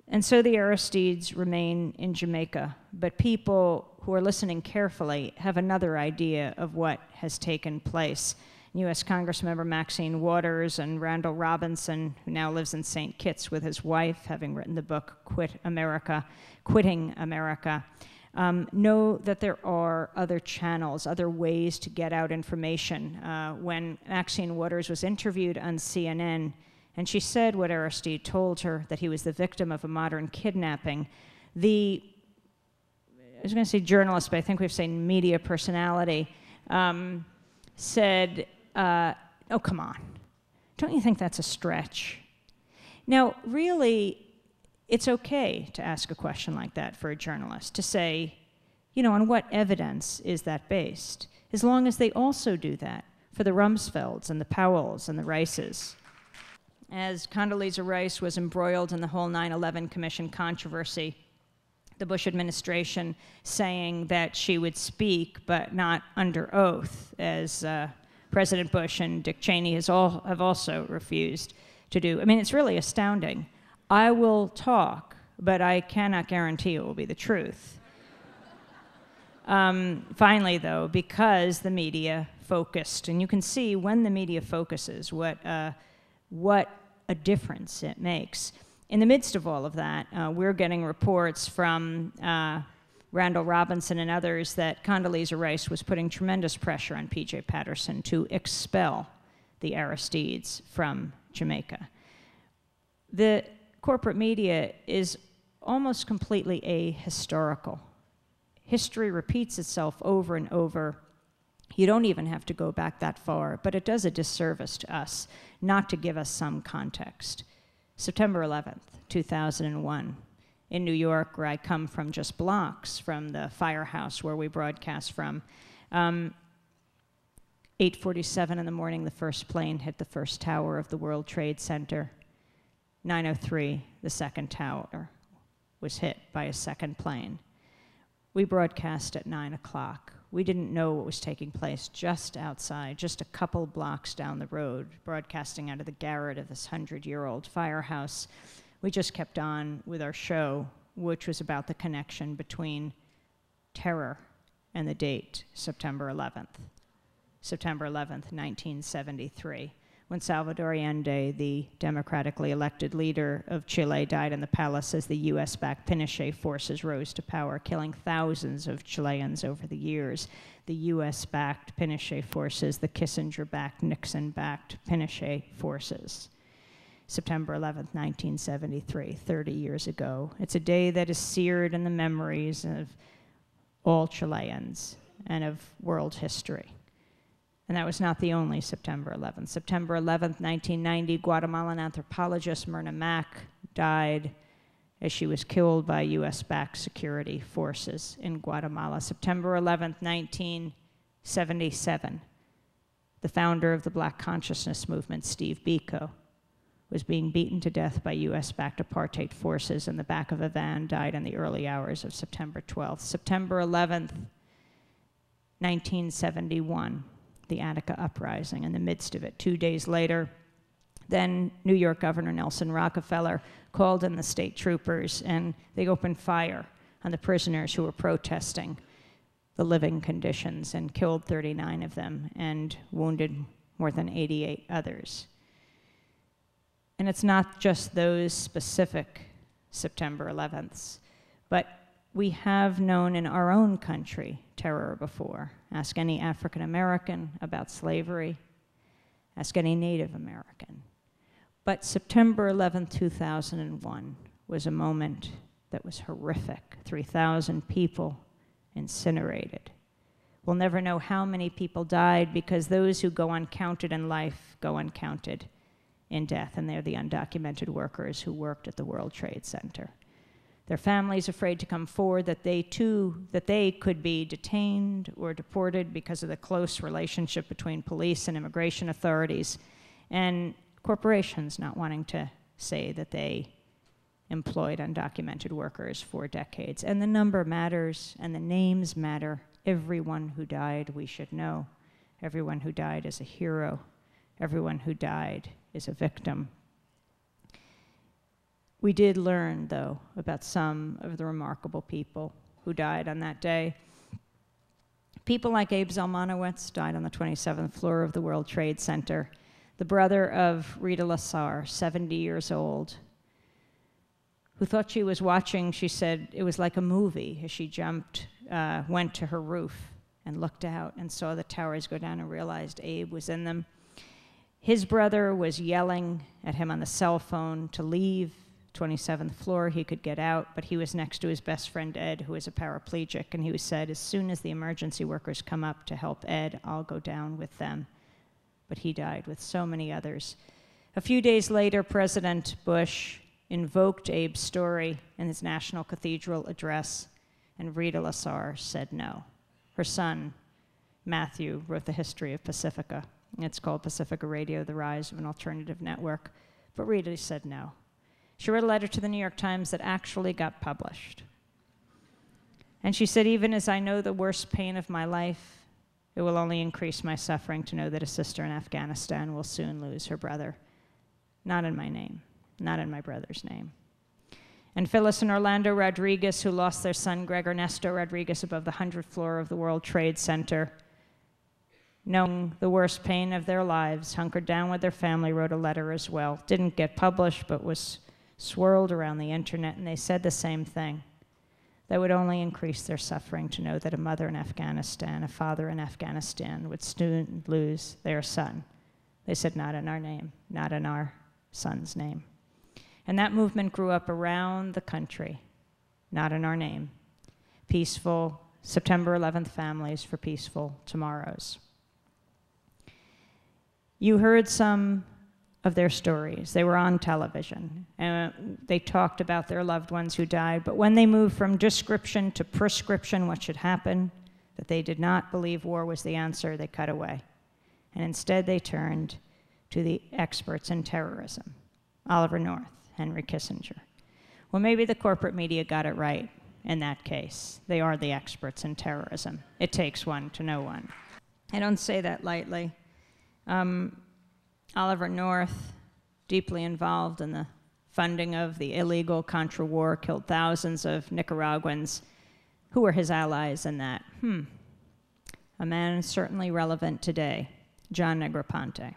And so the Aristides remain in Jamaica, but people who are listening carefully have another idea of what has taken place. U.S. Congressmember Maxine Waters and Randall Robinson, who now lives in St. Kitts with his wife, having written the book Quitting America, know that there are other channels, other ways to get out information. When Maxine Waters was interviewed on CNN, and she said what Aristide told her, that he was the victim of a modern kidnapping, I was going to say journalist, but I think we've said media personality, said, oh, come on. Don't you think that's a stretch? Now, really, it's okay to ask a question like that for a journalist, to say, you know, on what evidence is that based? As long as they also do that for the Rumsfelds and the Powells and the Rices. As Condoleezza Rice was embroiled in the whole 9/11 Commission controversy, the Bush administration saying that she would speak, but not under oath, as President Bush and Dick Cheney have also refused to do. I mean, it's really astounding. I will talk, but I cannot guarantee it will be the truth. Finally, though, because the media focused, and you can see when the media focuses what a difference it makes. In the midst of all of that, we're getting reports from Randall Robinson and others that Condoleezza Rice was putting tremendous pressure on P.J. Patterson to expel the Aristides from Jamaica. The corporate media is almost completely ahistorical. History repeats itself over and over. You don't even have to go back that far, but it does a disservice to us not to give us some context. September 11th, 2001, in New York, where I come from just blocks from the firehouse where we broadcast from, 8:47 in the morning, the first plane hit the first tower of the World Trade Center. 9:03, the second tower was hit by a second plane. We broadcast at 9 o'clock. We didn't know what was taking place just outside, just a couple blocks down the road, broadcasting out of the garret of this 100-year-old firehouse. We just kept on with our show, which was about the connection between terror and the date, September 11th. September 11th, 1973, when Salvador Allende, the democratically elected leader of Chile, died in the palace as the US-backed Pinochet forces rose to power, killing thousands of Chileans over the years. The US-backed Pinochet forces, the Kissinger-backed, Nixon-backed Pinochet forces. September 11th, 1973, 30 years ago. It's a day that is seared in the memories of all Chileans and of world history. And that was not the only September 11th. September 11th, 1990, Guatemalan anthropologist Myrna Mack died as she was killed by US-backed security forces in Guatemala. September 11th, 1977, the founder of the Black Consciousness Movement, Steve Biko, was being beaten to death by US-backed apartheid forces in the back of a van, died in the early hours of September 12th. September 11th, 1971, the Attica Uprising, in the midst of it. 2 days later, then New York Governor Nelson Rockefeller called in the state troopers, and they opened fire on the prisoners who were protesting the living conditions and killed 39 of them and wounded more than 88 others. And it's not just those specific September 11ths, but we have known in our own country terror before. Ask any African American about slavery. Ask any Native American. But September 11th, 2001 was a moment that was horrific. 3,000 people incinerated. We'll never know how many people died because those who go uncounted in life go uncounted in death, and they're the undocumented workers who worked at the World Trade Center. Their families afraid to come forward that they could be detained or deported because of the close relationship between police and immigration authorities, and corporations not wanting to say that they employed undocumented workers for decades. And the number matters, and the names matter. Everyone who died, we should know. Everyone who died is a hero. Everyone who died is a victim. We did learn, though, about some of the remarkable people who died on that day. People like Abe Zelmanowitz died on the 27th floor of the World Trade Center. The brother of Rita Lasar, 70 years old, who thought she was watching, she said it was like a movie as she went to her roof and looked out and saw the towers go down and realized Abe was in them. His brother was yelling at him on the cell phone to leave 27th floor. He could get out, but he was next to his best friend Ed, who was a paraplegic, and he said, as soon as the emergency workers come up to help Ed, I'll go down with them. But he died with so many others. A few days later, President Bush invoked Abe's story in his National Cathedral address, and Rita Lasar said no. Her son, Matthew, wrote the history of Pacifica. It's called Pacifica Radio, The Rise of an Alternative Network. But Rita said no. She wrote a letter to the New York Times that actually got published. And she said, even as I know the worst pain of my life, it will only increase my suffering to know that a sister in Afghanistan will soon lose her brother. Not in my name, not in my brother's name. And Phyllis and Orlando Rodriguez, who lost their son, Greg Ernesto Rodriguez, above the 100th floor of the World Trade Center, knowing the worst pain of their lives, hunkered down with their family, wrote a letter as well. Didn't get published, but was swirled around the internet, and they said the same thing. That would only increase their suffering to know that a mother in Afghanistan, a father in Afghanistan would soon lose their son. They said, not in our name, not in our son's name. And that movement grew up around the country, not in our name. Peaceful September 11th families for peaceful tomorrows. You heard some of their stories. They were on television. They talked about their loved ones who died, but when they moved from description to prescription, what should happen, that they did not believe war was the answer, they cut away. And instead they turned to the experts in terrorism, Oliver North, Henry Kissinger. Well, maybe the corporate media got it right in that case. They are the experts in terrorism. It takes one to know one. I don't say that lightly. Oliver North, deeply involved in the funding of the illegal Contra War, killed thousands of Nicaraguans. Who were his allies in that? A man certainly relevant today, John Negroponte.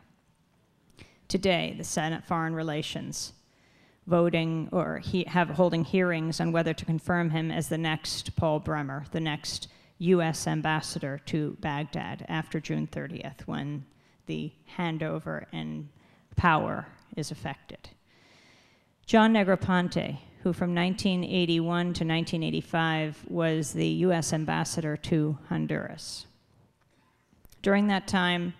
Today, the Senate Foreign Relations voting or holding hearings on whether to confirm him as the next Paul Bremer, the next U.S. ambassador to Baghdad after June 30th, when the handover and power is effected. John Negroponte, who from 1981 to 1985 was the U.S. ambassador to Honduras. During that time,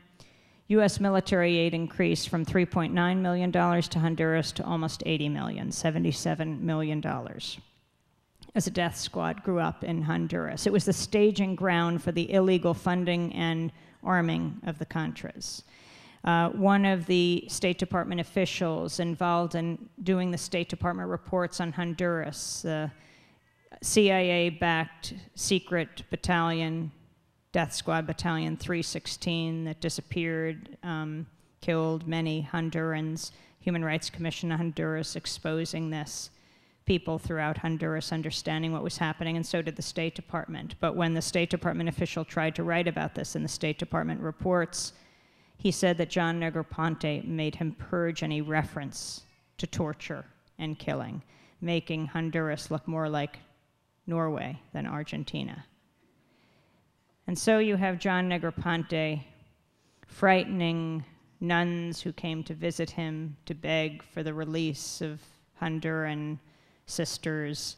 U.S. military aid increased from $3.9 million to Honduras to almost $80 million, $77 million, as a death squad grew up in Honduras. It was the staging ground for the illegal funding and arming of the Contras. One of the State Department officials involved in doing the State Department reports on Honduras, the CIA-backed secret battalion, Death Squad Battalion 316, that disappeared, killed many Hondurans. Human Rights Commission of Honduras exposing this. People throughout Honduras understanding what was happening, and so did the State Department. But when the State Department official tried to write about this in the State Department reports, he said that John Negroponte made him purge any reference to torture and killing, making Honduras look more like Norway than Argentina. And so you have John Negroponte frightening nuns who came to visit him to beg for the release of Honduran sisters,